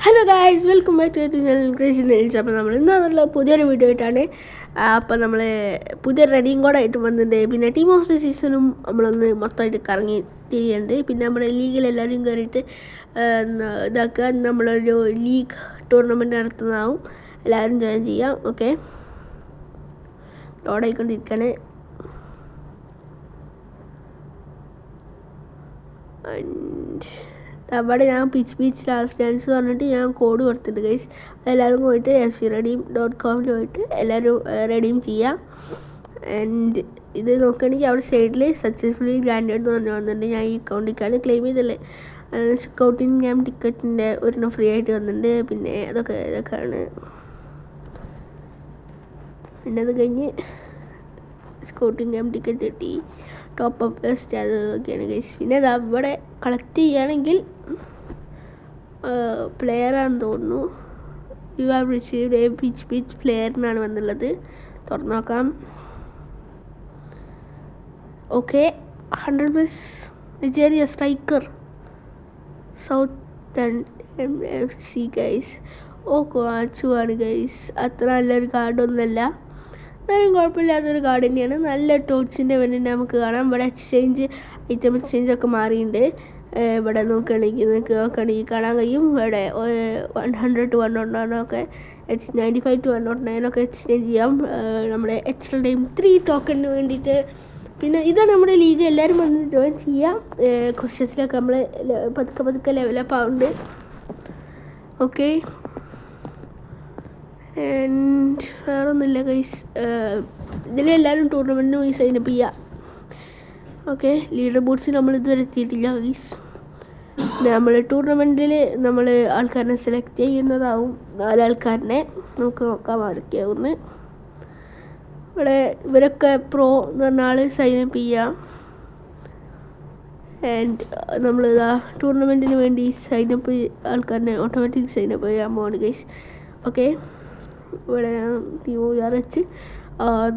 Hello guys, welcome back to channel crazy nails. അപ്പോൾ നമ്മൾ ഇന്നാണുള്ള പുതിയൊരു വീഡിയോ ആയിട്ടാണ്. അപ്പോൾ നമ്മൾ പുതിയ റെഡിയും കൂടെ ആയിട്ട് വന്നിട്ടുണ്ട്. പിന്നെ ടീം ഓഫ് ദി സീസണും നമ്മളൊന്ന് മൊത്തമായിട്ട് കറങ്ങി തിരിയുന്നുണ്ട്. പിന്നെ നമ്മുടെ ലീഗിലെല്ലാവരും കയറിയിട്ട് ഇതാക്കുക. നമ്മളൊരു ലീഗ് ടൂർണമെൻറ്റ് നടത്തുന്നതാവും. എല്ലാവരും ജോയിൻ ചെയ്യാം. ഓക്കെ, ലോഡായിക്കൊണ്ടിരിക്കുകയാണ്. അവിടെ ഞാൻ പിച്ച് ലാസ്റ്റ് ഡാൻസ് പറഞ്ഞിട്ട് ഞാൻ കോഡ് കൊടുത്തിട്ടുണ്ട് ഗൈസ്. എല്ലാവരും പോയിട്ട് fcredeem.com പോയിട്ട് എല്ലാവരും റെഡീം ചെയ്യാം. ആൻഡ് ഇത് നോക്കുകയാണെങ്കിൽ അവിടെ സൈഡിൽ സക്സസ്ഫുള്ളി ഗ്രാൻഡഡ് എന്ന് പറഞ്ഞു വന്നിട്ടുണ്ട്. ഞാൻ ഈ അക്കൗണ്ടിലേക്കാണ് ക്ലെയിം ചെയ്തല്ലേ. സ്കൗട്ടിങ് ക്യാമ്പ് ടിക്കറ്റിൻ്റെ ഒരെണ്ണം ഫ്രീ ആയിട്ട് വന്നിട്ടുണ്ട്. പിന്നെ ഇതൊക്കെയാണ്. പിന്നെ അത് കഴിഞ്ഞ് സ്കൗട്ടിങ് ക്യാമ്പ് ടിക്കറ്റ് കിട്ടി. ടോപ്പ് അപ്പ് ബെസ്റ്റ് അതൊക്കെയാണ് ഗൈസ്. പിന്നെ അത് അവിടെ കളക്ട് ചെയ്യുകയാണെങ്കിൽ പ്ലെയറാണെന്ന് തോന്നുന്നു. You have received a pitch player എന്നാണ് വന്നുള്ളത്. തുറന്നു നോക്കാം. Okay, 100+ Nigeria striker south FC guys. ഓ കാച്ചുവാണ് ഗൈസ്. അത്ര നല്ലൊരു കാർഡൊന്നുമല്ല, എന്നാലും കുഴപ്പമില്ലാത്തൊരു കാർഡ് തന്നെയാണ്. നല്ല ടോർച്ചിൻ്റെ വേണ്ടി നമുക്ക് കാണാം. ഇവിടെ ഐറ്റം എക്സ്ചേഞ്ചൊക്കെ മാറിയിട്ടുണ്ട്. ഇവിടെ നോക്കുകയാണെങ്കിൽ കാണാൻ കഴിയും. ഇവിടെ 100 to 109 ഒക്കെ 95 to 109 ഒക്കെ എക്സ്ചേഞ്ച് ചെയ്യാം. നമ്മുടെ എക്സ്ട്രാ ടൈം 3 ടോക്കണിന് വേണ്ടിയിട്ട്. പിന്നെ ഇതാണ് നമ്മുടെ ലീഗ്. എല്ലാവരും വന്ന് ജോയിൻ ചെയ്യാം. ക്വസ്റ്റ്യൻസിലൊക്കെ നമ്മൾ പതുക്കെ ലെവലപ്പ് ആവുന്നുണ്ട്. ഓക്കെ, ആൻഡ് വേറെ ഒന്നുമില്ല ഗൈസ്. ഇതിലെല്ലാവരും ടൂർണമെൻറ്റിന് പോയി സൈനപ്പ് ചെയ്യുക. ഓക്കെ, ലീഡർ ബോർഡ്സിൽ നമ്മൾ ഇതുവരെ എത്തിയിട്ടില്ല ഗൈസ്. നമ്മൾ ടൂർണമെൻറ്റിൽ നമ്മൾ ആൾക്കാരനെ സെലക്ട് ചെയ്യുന്നതാവും. 4 ആൾക്കാരനെ നമുക്ക് നോക്കാം ആരൊക്കെയാവുമെന്ന്. ഇവിടെ ഇവരൊക്കെ പ്രോ എന്ന് പറഞ്ഞ ആൾ സൈനപ്പ് ചെയ്യാം. ആൻഡ് നമ്മളിതാ ടൂർണമെൻറ്റിന് വേണ്ടി സൈനപ്പ് ആൾക്കാരനെ ഓട്ടോമാറ്റിക് സൈനപ്പ് ചെയ്യാൻ പോവാണ് ഗൈസ്. ഓക്കെ, ഇവിടെ ടീം വെച്ച്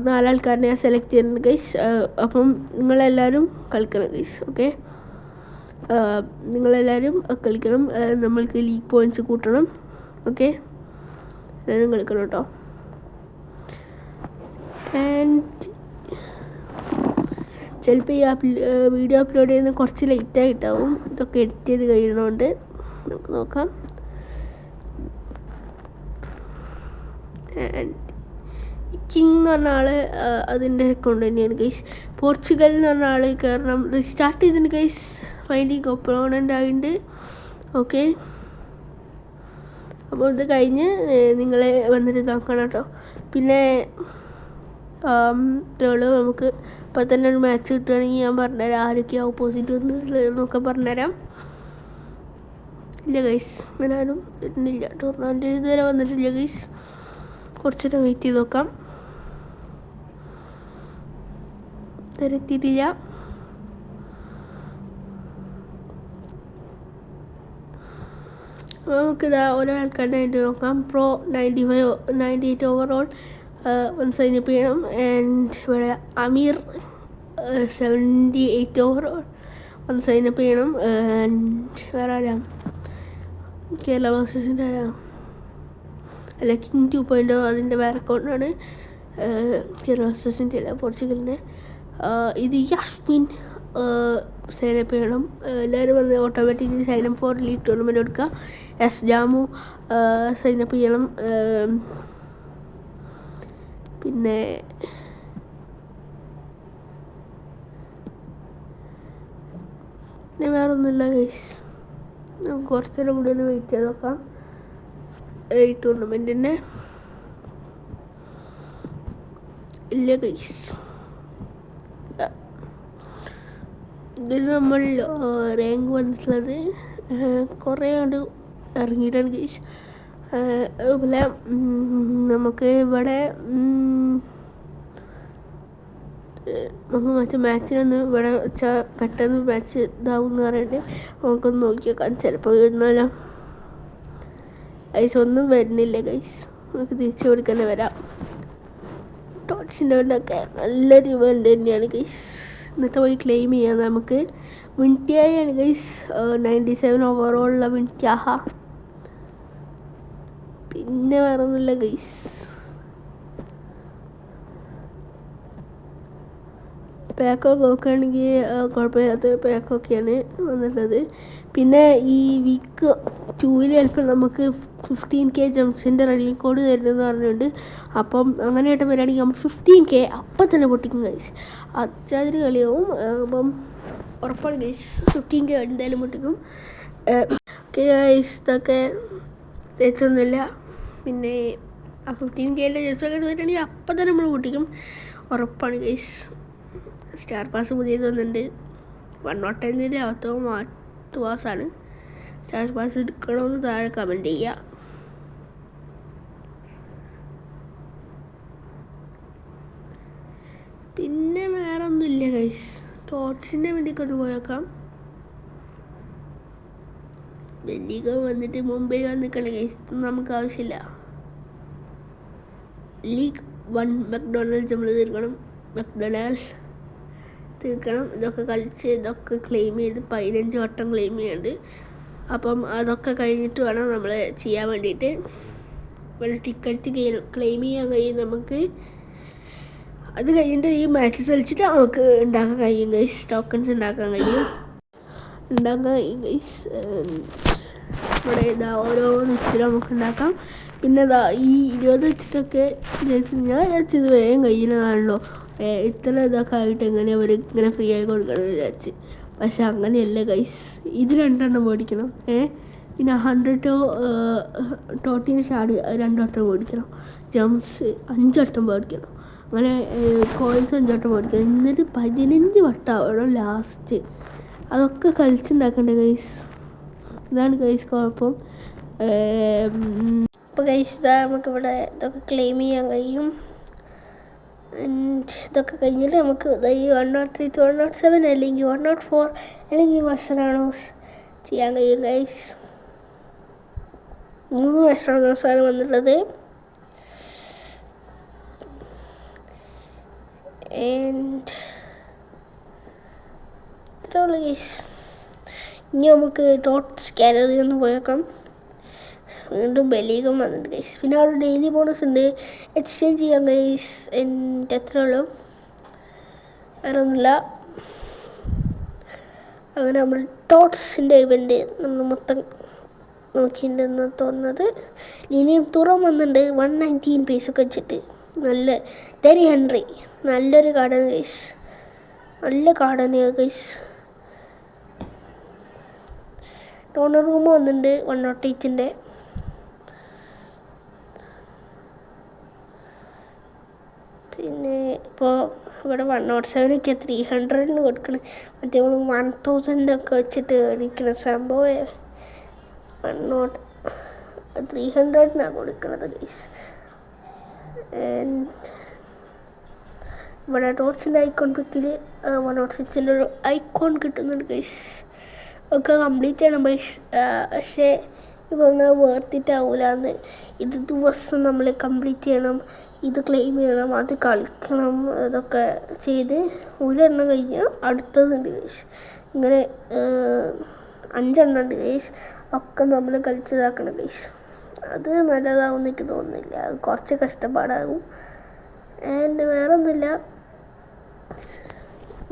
4 ആൾക്കാരനെ ഞാൻ സെലക്ട് ചെയ്യുന്നുണ്ട് ഗൈസ്. അപ്പം നിങ്ങളെല്ലാവരും കളിക്കണം ഗൈസ്. ഓക്കെ, നിങ്ങളെല്ലാവരും കളിക്കണം. നമ്മൾക്ക് ലീഗ് പോയിൻറ്റ്സ് കൂട്ടണം. ഓക്കെ, എല്ലാവരും കളിക്കണം കേട്ടോ. ആൻഡ് ചിലപ്പോൾ ഈ വീഡിയോ അപ്ലോഡ് ചെയ്യുന്നത് കുറച്ച് ലേറ്റായിട്ടാവും. ഇതൊക്കെ എഡിറ്റ് ചെയ്ത് കഴിയണോണ്ട് നമുക്ക് നോക്കാം. കിങ് എന്ന് പറഞ്ഞ ആൾ അതിൻ്റെ അക്കൗണ്ട് തന്നെയാണ് ഗൈസ്. പോർച്ചുഗൽ എന്ന് പറഞ്ഞ ആൾ കയറണം. സ്റ്റാർട്ട് ചെയ്തിട്ടുണ്ട് ഗൈസ്. ഫൈൻഡിങ് ഒപ്പോണൻ്റ് ആയിട്ടുണ്ട്. ഓക്കെ, അപ്പോൾ ഇത് കഴിഞ്ഞ് നിങ്ങൾ വന്നിട്ട് നോക്കണം കേട്ടോ. പിന്നെ ഇത്രയുള്ളൂ. നമുക്ക് ഇപ്പോൾ തന്നെ ഒരു മാച്ച് കിട്ടുകയാണെങ്കിൽ ഞാൻ പറഞ്ഞുതരാം ആരൊക്കെയാണ് ഓപ്പോസിറ്റ് എന്നൊക്കെ പറഞ്ഞുതരാം. ഇല്ല ഗൈസ്, അങ്ങനെ ആരും വരുന്നില്ല. ടൂർണമെൻറ്റ് ഇതുവരെ വന്നിട്ടില്ല ഗൈസ്. കുറച്ചേരം വെയിറ്റ് ചെയ്ത് നോക്കാം. എത്തിയിട്ടില്ല. നമുക്കിതാ ഓരോ ആൾക്കാരുടെ നോക്കാം. പ്രോ 98 ഓവറോൾ ഒന്ന് സൈനപ്പ് ചെയ്യണം. ആൻഡ് ഇവിടെ അമീർ 78 ഓവറോൾ ഒന്ന് സൈനപ്പ് ചെയ്യണം. ആൻഡ് വേറെ ആരാം? കേരള ബ്ലാസ്റ്റേഴ്സിൻ്റെ ആരാം? അല്ല, കിങ് 2.0 അതിൻ്റെ വേറെ അക്കൗണ്ടാണ്. കേരള ബ്ലാസ്റ്റേഴ്സിൻ്റെ അല്ല, പോർച്ചുഗലിൻ്റെ. ഇത് യാസ്മിൻ സൈനപ്പ് ചെയ്യണം. എല്ലാവരും വന്ന് automatically sign up for league tournament കൊടുക്കുക. ജാമു സൈനപ്പ് ചെയ്യണം. പിന്നെ വേറെ ഒന്നുമില്ല ഗൈസ്. നമുക്ക് കുറച്ച് നേരം കൂടി ഒന്ന് വെയിറ്റ് ചെയ്ത് നോക്കാം ഈ ടൂർണമെൻറ്റിൻ്റെ. ഇല്ല ഗൈസ്, ഇതിൽ നമ്മൾ റാങ്ക് വന്നിട്ടുള്ളത് കുറേ കണ്ട് ഇറങ്ങിയിട്ടാണ് ഗൈസ്. അതുപോലെ നമുക്ക് ഇവിടെ നമുക്ക് മറ്റേ മാച്ചിനൊന്ന് ഇവിടെ വെച്ചാൽ പെട്ടെന്ന് മാച്ച് ഇതാവും എന്ന് പറഞ്ഞിട്ട് നമുക്കൊന്ന് നോക്കി വെക്കാം. ചിലപ്പോൾ വരുന്നാലോ ഗൈസ്. ഒന്നും വരുന്നില്ല ഗൈസ്. നമുക്ക് തിരിച്ചു കൊടുക്കാൻ വരാം. ടോർച്ചിൻ്റെ വേണ്ടൊക്കെ നല്ലൊരു ഇവൻ്റ് തന്നെയാണ് ഗൈസ്. ഇന്നത്തെ പോയി ക്ലെയിം ചെയ്യാം. നമുക്ക് വിൻറ്റിയാണ് ഗൈസ്. 97 ഓവറോളുള്ള വിൻറ്റ്യാഹ. പിന്നെ വേറെ ഒന്നുമില്ല ഗൈസ്. പാക്കൊക്കെ നോക്കുകയാണെങ്കിൽ കുഴപ്പമില്ലാത്ത പാക്കൊക്കെയാണ് വന്നിട്ടുള്ളത്. പിന്നെ ഈ വീക്ക് 2 ചിലപ്പോൾ നമുക്ക് 15K ജംസിൻ്റെ റെഡീം കോഡ് തരുന്നതെന്ന് പറഞ്ഞിട്ടുണ്ട്. അപ്പം അങ്ങനെയായിട്ട് വരികയാണെങ്കിൽ നമ്മൾ 15K അപ്പം തന്നെ പൊട്ടിക്കും ഗൈസ്. അച്ചാതിരി കളിയാവും. അപ്പം ഉറപ്പാണ് ഗൈസ് 15K എന്തായാലും പൊട്ടിക്കും. ഓക്കെ ഗൈസ്, ഇതൊക്കെ തെറ്റൊന്നുമില്ല. പിന്നെ ആ 15Kൻ്റെ ജംസൊക്കെ വരികയാണെങ്കിൽ അപ്പം തന്നെ നമ്മൾ പൊട്ടിക്കും, ഉറപ്പാണ് ഗൈസ്. സ്റ്റാർ പാസ് പുതിയത് വന്നിട്ടുണ്ട്. 105 അകത്തോ മാറ്റുവാസാണ്. സ്റ്റാർ പാസ് എടുക്കണമെന്ന് താഴെ കമൻറ്റ് ചെയ്യുക. പിന്നെ വേറെ ഒന്നുമില്ല ഗൈസ്. ടോട്ട്സിൻ്റെ വേണ്ടിയൊക്കെ ഒന്ന് പോയേക്കാം. ബെല്ലിഗ വന്നിട്ട് മുംബൈ വന്നിട്ടുണ്ട് ഗൈസ്, നമുക്ക് ആവശ്യമില്ല. ലീഗ് 1 മക്ഡൊണാൾഡ്സ് നമ്മൾ തീർക്കണം. ഇതൊക്കെ കളിച്ച് ഇതൊക്കെ ക്ലെയിം ചെയ്ത് 15 വട്ടം ക്ലെയിം ചെയ്യുന്നുണ്ട്. അപ്പം അതൊക്കെ കഴിഞ്ഞിട്ട് വേണം നമ്മൾ ചെയ്യാൻ വേണ്ടിയിട്ട്. ടിക്കറ്റ് ക്ലെയിം ചെയ്യാൻ കഴിയും നമുക്ക്. അത് കഴിഞ്ഞിട്ട് ഈ മാച്ചസ് കളിച്ചിട്ട് നമുക്ക് ഉണ്ടാക്കാൻ കഴിയും ഗൈസ്. ടോക്കൺസ് ഉണ്ടാക്കാൻ കഴിയും ഗൈസ്. ഇവിടെ ഇതാ ഓരോന്ന് വെച്ചിട്ട് നമുക്ക് ഉണ്ടാക്കാം. പിന്നെ ഇതാ ഈ 20 വെച്ചിട്ടൊക്കെ ഞാൻ വിചാരിച്ചത് വേഗം കഴിയുന്നതാണല്ലോ, ഇത്ര ഇതൊക്കെ ആയിട്ട് എങ്ങനെ അവർ ഇങ്ങനെ ഫ്രീ ആയി കൊടുക്കണമെന്ന് വിചാരിച്ച്. പക്ഷെ അങ്ങനെയല്ല ഗൈസ്, ഇത് 2 എണ്ണം മേടിക്കണം. പിന്നെ 100 ടോട്ടിന് ഷാഡ് 2 വട്ടം മേടിക്കണം. ജംസ് 5 വട്ടം മേടിക്കണം. അങ്ങനെ കോയിൻസ് 5 വട്ടം മേടിക്കണം. എന്നിട്ട് 15 വട്ടമാവണം ലാസ്റ്റ്. അതൊക്കെ കളിച്ചുണ്ടാക്കണ്ടേ ഗൈസ്. ഇതാണ് ഗൈസ് കുഴപ്പം. അപ്പോൾ ഗൈസ് ഇതാ നമുക്കിവിടെ ഇതൊക്കെ ക്ലെയിം ചെയ്യാൻ കഴിയും. ഇതൊക്കെ കഴിഞ്ഞിട്ട് നമുക്ക് ഈ 103 to 107 അല്ലെങ്കിൽ 104 അല്ലെങ്കിൽ വെസ്റ്റേണോസ് ചെയ്യാൻ കഴിയും ഗൈസ്. 3 വെസ്റ്റേണോസാണ് വന്നിട്ടുള്ളത്. ഇത്രേ ഉള്ളൂ ഗൈസ്. ഇനി നമുക്ക് ടോട്ട് സ്കാനറി ഒന്ന് പോയേക്കാം. വീണ്ടും ബെലീഗം വന്നിട്ടുണ്ട് ഗൈസ്. പിന്നെ അവിടെ ഡെയിലി ബോണസ് ഉണ്ട്, എക്സ്ചേഞ്ച് ചെയ്യാം ഗൈസ്. എൻ്റെ അത്രേ ഉള്ളൂ, വേറെ ഒന്നുമില്ല. അങ്ങനെ നമ്മൾ ടോട്ട്സിൻ്റെ ഇവൻ്റ് നമ്മൾ മൊത്തം നോക്കിയിട്ടുണ്ടെന്ന് തോന്നുന്നത്. ഇനിയും തുറം വന്നിട്ടുണ്ട് 119 പീസൊക്കെ വെച്ചിട്ട്. നല്ല തെരി ഹെൻറി നല്ലൊരു കാർഡാണ് ഗൈസ്, നല്ല കാർഡാണ് ഗൈസ്. ഡോണർ റൂം വന്നിട്ടുണ്ട് 108ൻ്റെ. പിന്നെ ഇപ്പോൾ ഇവിടെ 107 300 കൊടുക്കണം. മറ്റേ 1000 വെച്ചിട്ട് മേടിക്കുന്ന സംഭവം 300 കൊടുക്കുന്നത് ഗൈസ്. ഇവിടെ ടോട്ട്സിൻ്റെ ഐക്കോൺ പിക്കിൽ 106 ഒരു ഐക്കോൺ കിട്ടുന്നുണ്ട് ഗൈസ്. ഒക്കെ കംപ്ലീറ്റ് ചെയ്യണം ഗൈസ്. പക്ഷേ ഇതൊന്നും വേർത്തിട്ടാവൂലെന്ന്. ഇത് ദിവസം നമ്മൾ കംപ്ലീറ്റ് ചെയ്യണം, ഇത് ക്ലെയിം ചെയ്യണം, അത് കളിക്കണം. അതൊക്കെ ചെയ്ത് ഒരെണ്ണം കഴിഞ്ഞാൽ അടുത്തതുണ്ട് ഗൈസ്. ഇങ്ങനെ 5 എണ്ണം ഉണ്ട് ഗൈസ്. ഒക്കെ നമ്മൾ കളിച്ചതാക്കണം ഗൈസ്. അത് നല്ലതാവും എനിക്ക് തോന്നുന്നില്ല, അത് കുറച്ച് കഷ്ടപ്പാടാകും. വേറെ ഒന്നുമില്ല,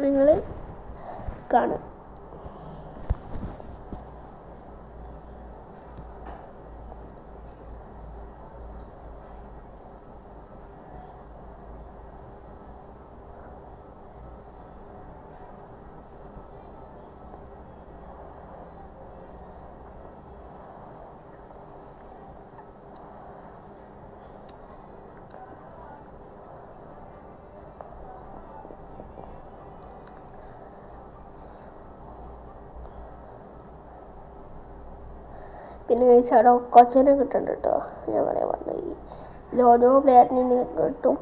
നിങ്ങൾ കാണുക. പിന്നെ ഗൈസ് അവിടെ കൊച്ചനെ കിട്ടുന്നുണ്ട് കേട്ടോ. ഞാൻ പറയാൻ പറഞ്ഞു, ഈ ഓരോ പ്ലെയറിന് കിട്ടും.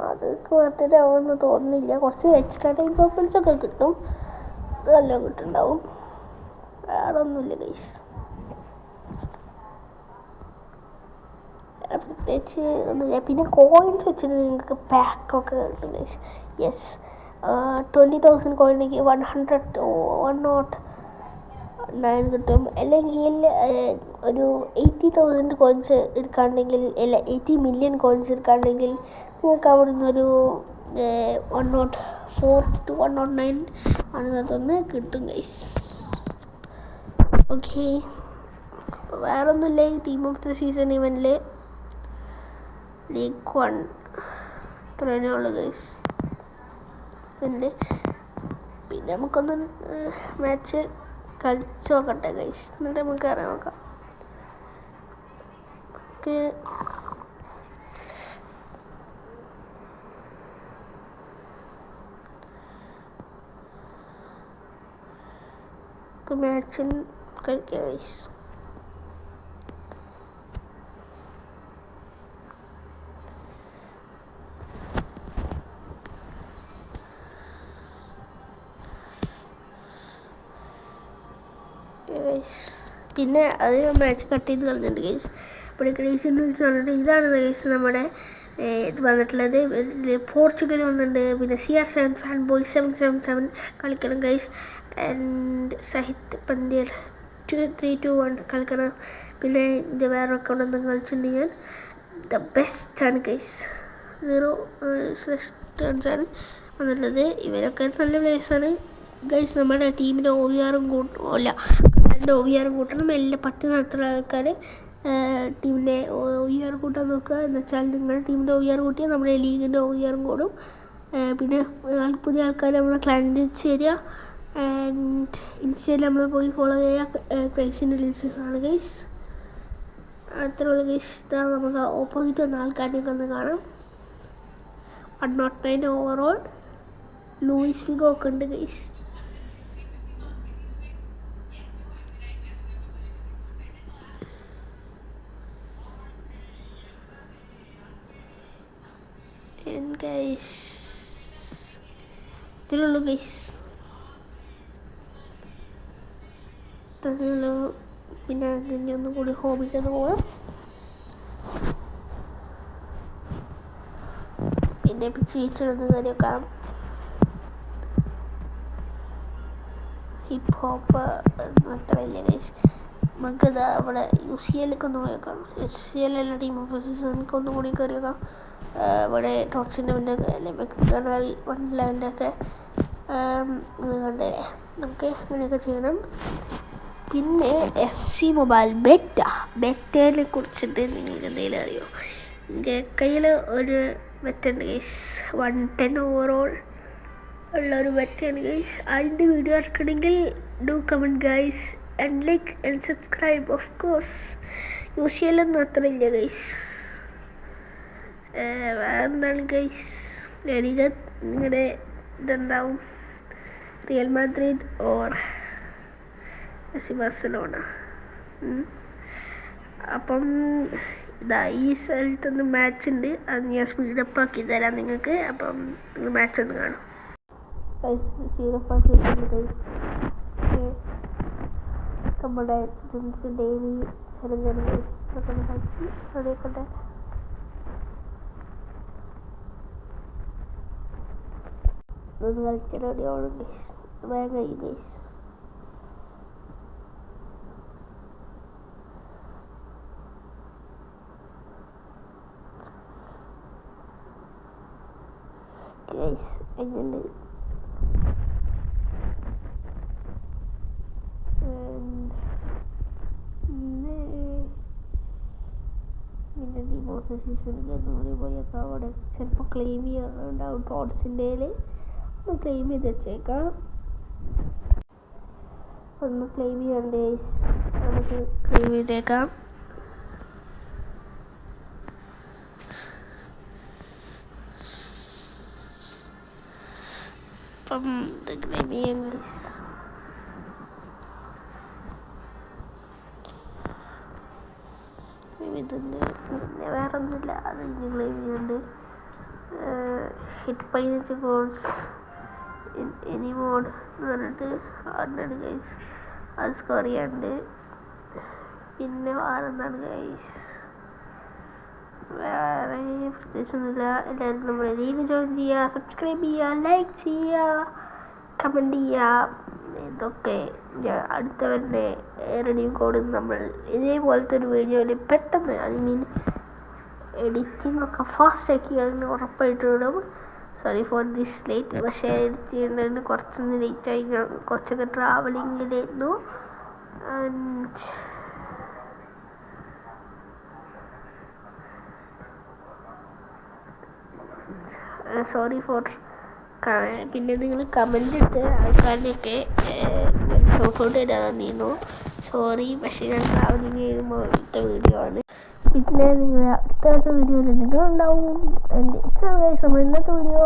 അതൊക്കെ വർത്തിട്ടാവുമെന്ന് തോന്നുന്നില്ല. കുറച്ച് എക്സ്ട്രാ ടൈം ടോക്കൺസൊക്കെ കിട്ടും, അതെല്ലാം കിട്ടുന്നുണ്ടാവും. വേറെ ഒന്നുമില്ല ഗൈസ്, പ്രത്യേകിച്ച് ഒന്നുമില്ല. പിന്നെ കോയിൻസ് വെച്ചിട്ട് നിങ്ങൾക്ക് പാക്കൊക്കെ കിട്ടും ഗൈസ്. യെസ്, 20,000 കോയിനിക്ക് 100 9 കിട്ടും. അല്ലെങ്കിൽ ഒരു 80,000 കോയിൻസ് എടുക്കുകയാണെങ്കിൽ, അല്ല 80 മില്യൺ കോയിൻസ് എടുക്കുകയാണെങ്കിൽ നിങ്ങൾക്ക് അവിടെ നിന്നൊരു 104 to 109 ആണെന്നതൊന്ന് കിട്ടും ഗൈസ്. ഓക്കെ, വേറൊന്നുമില്ല ഈ ടീം ഓഫ് ദ സീസൺ ഇവൻറ്റിൽ. ലീഗ് 1 ഇത്രയേ ഉള്ളൂ ഗൈസ്. പിന്നെ നമുക്കൊന്ന് മാച്ച് കളിച്ച് നോക്കട്ടെ ഗൈസ്, എന്നിട്ട് നമുക്ക് അറിയാൻ നോക്കാം. ഓക്കെ, മാച്ചിൽ കളിക്കാം ഗൈസ്. പിന്നെ അത് മാച്ച് കട്ട് ചെയ്ത് കളഞ്ഞിട്ടുണ്ട് ഗൈസ്. ഇവിടെ ഗ്രേസിൽ വിളിച്ച് പറഞ്ഞിട്ട് ഇതാണ് ഗൈസ് നമ്മുടെ ഇത് വന്നിട്ടുള്ളത്. പോർച്ചുഗൽ വന്നിട്ടുണ്ട്. പിന്നെ CR7 ഫാൻ ബോയ് 777 കളിക്കണം ഗൈസ്. ആൻഡ് സഹിത് പന്ത്യൽ 2321 കളിക്കണം. പിന്നെ ഇത് വേറെ അക്കൗണ്ട് എന്തെങ്കിലും കളിച്ചിട്ടുണ്ടെങ്കിൽ ദ ബെസ്റ്റാണ് ഗൈസ്. 0/ടേൺസാണ് വന്നിട്ടുള്ളത്. ഇവരൊക്കെ നല്ല പ്ലേയേഴ്സാണ് ഗൈസ്. നമ്മുടെ ടീമിൻ്റെ OVRും കൂട്ടില്ല, OVR കൂട്ടണം. എല്ലാ പട്ടിണ നടത്തുന്ന ആൾക്കാർ ടീമിൻ്റെ OVR കൂട്ടാൻ നോക്കുക. എന്ന് വെച്ചാൽ നിങ്ങളുടെ ടീമിൻ്റെ OVR കൂട്ടിയാൽ നമ്മുടെ ലീഗിൻ്റെ OVRും കൂടും. പിന്നെ പുതിയ ആൾക്കാർ നമ്മളെ ക്ലാനിൽ ചേരുക. ആൻഡ് ഇൻസ്റ്റയിൽ നമ്മൾ പോയി ഫോളോ ചെയ്യുക. ക്രൈസിൻ്റെ റീൽസ് ആണ് ഗൈസ്. അത്രയുള്ള ഗൈസ്. ഇതാ നമുക്ക് ഓപ്പോസിറ്റ് വന്ന ആൾക്കാരെയൊക്കെ ഒന്ന് കാണാം. 109 ഓവറോൾ. ലൂയിസ് ഫിഗോ ഒക്കെ ഉണ്ട് ഗൈസ്. ഗൈസ് ഇതിലുള്ളൂ ഗൈസ്. ഇതിലുള്ളൂ. പിന്നെ ഇതിൻ്റെ ഒന്നും കൂടി ഹോബിക്കൊന്ന് പോകാം. പിന്നെ ചീച്ചൊന്ന് കയറി വെക്കാം. ഹിപ്പ് ഹോപ്പ് അത്ര വലിയ ഗൈസ്. നമുക്കിത് അവിടെ UCL ഒന്ന് പോയി വെക്കാം. UCL എല്ലാ ടീം ഓഫ് സീസണിക്ക് ഒന്നും കൂടി കയറി വെക്കാം. ഇവിടെ ടോർച്ചിൻ്റെ അല്ലെ മെക്ഡൊണാൾ 111 ഒക്കെ കണ്ടേ. നമുക്ക് അങ്ങനെയൊക്കെ ചെയ്യണം. പിന്നെ FC മൊബൈൽ ബെറ്റയെ കുറിച്ചിട്ട് നിങ്ങൾക്ക് എന്തെങ്കിലും അറിയോ? എൻ്റെ കയ്യിൽ ഒരു ബെറ്റുണ്ട് ഗൈസ്. 110 ഓവറോൾ ഉള്ളൊരു ബെറ്റാണ് ഗൈസ്. അതിൻ്റെ വീഡിയോ ഇറക്കണമെങ്കിൽ do comment guys and like and subscribe. Of course UCL ഒന്നും അത്ര ഇല്ല ഗൈസ്. വേറെന്താണ് ഗൈസ്? നിങ്ങളുടെ ഇതെന്താവും? Real Madrid or Barcelona? അപ്പം ഇതാ ഈ സ്ഥലത്തൊന്ന് മാച്ച് ഉണ്ട്. അത് ഞാൻ സ്പീഡപ്പ് ആക്കി തരാം നിങ്ങൾക്ക്. അപ്പം നിങ്ങൾ മാച്ച് ഒന്ന് കാണും. സ്പീഡപ്പ് ആക്കി ഗൈസ്. നമ്മുടെ ജെയിംസ് ഡേവി ചലഞ്ചർ ഗൈസ് ഒക്കെ ഒന്ന് കളിച്ച് റെഡിയാക്കട്ടെ. ഒന്ന് കളിച്ച് റെഡിയാവണം ഗൈസ്. വേഗം കഴിയും ഗൈസ്. ഗൈസ് എങ്ങനെ പിന്നെ ഡിമോസ് സീസണിൽ ഒന്നുകൂടി പോയേക്കാം. അവിടെ ചിലപ്പോൾ ക്ലെയിം ചെയ്യാനുണ്ടാവും. ടോട്സിൻ്റെ ഒന്ന് ക്ലെയിം ചെയ്ത് വെച്ചേക്കാം. ഒന്ന് ക്ലെയിം ചെയ്യണ്ടേ, നമുക്ക് ക്ലെയിം ചെയ്തേക്കാം. അപ്പം ഇത് ക്ലെയിം ചെയ്യാം ഗൈസ്. ഇതുണ്ട്. പിന്നെ വേറെ ഒന്നുമില്ല. അത് ഇനി ക്ലെയിം ചെയ്യുന്നുണ്ട്. ഹിറ്റ് 15 ഗോൾസ് എനി മോഡ് എന്ന് പറഞ്ഞിട്ട് അതുണ്ട് ഗൈസ്. അത് സ്കോർ ചെയ്യാനുണ്ട്. പിന്നെ വേറെന്താണ് ഗൈസ്? വേറെ പ്രത്യേകിച്ചൊന്നുമില്ല. എല്ലാവരും നമ്മുടെ രീതിയിൽ ജോയിൻ ചെയ്യുക, സബ്സ്ക്രൈബ് ചെയ്യുക, ലൈക്ക് ചെയ്യുക, കമൻറ്റ് ചെയ്യുക. ഇതൊക്കെ ഞാൻ അടുത്ത വരുന്ന റിഡീം കോഡ് നമ്മൾ ഇതേപോലത്തെ ഒരു വീഡിയോയിൽ പെട്ടെന്ന് എഡിറ്റിംഗ് ഒക്കെ ഫാസ്റ്റാക്കി അതിന് ഉറപ്പായിട്ട് ഇടും. Sorry for this late. പക്ഷേ എഡിറ്റ് ചെയ്യുന്നതിന് കുറച്ചൊന്ന് ലേറ്റായി. ഞാൻ കുറച്ചൊക്കെ ട്രാവലിങ്ങിലായിരുന്നു. Sorry four. പിന്നെ നിങ്ങൾ കമൻ്റ് ഇട്ട് ആൾക്കാരുടെയൊക്കെ സപ്പോർട്ട് തരാൻ തന്നിരുന്നു. സോറി, പക്ഷേ ഞാൻ ട്രാവലിങ് ചെയ്യുമ്പോൾ ഇട്ട വീഡിയോ ആണ്. പിന്നെ നിങ്ങൾ അടുത്ത വീഡിയോയിൽ നിങ്ങളുണ്ടാവും. ഇന്നത്തെ വീഡിയോ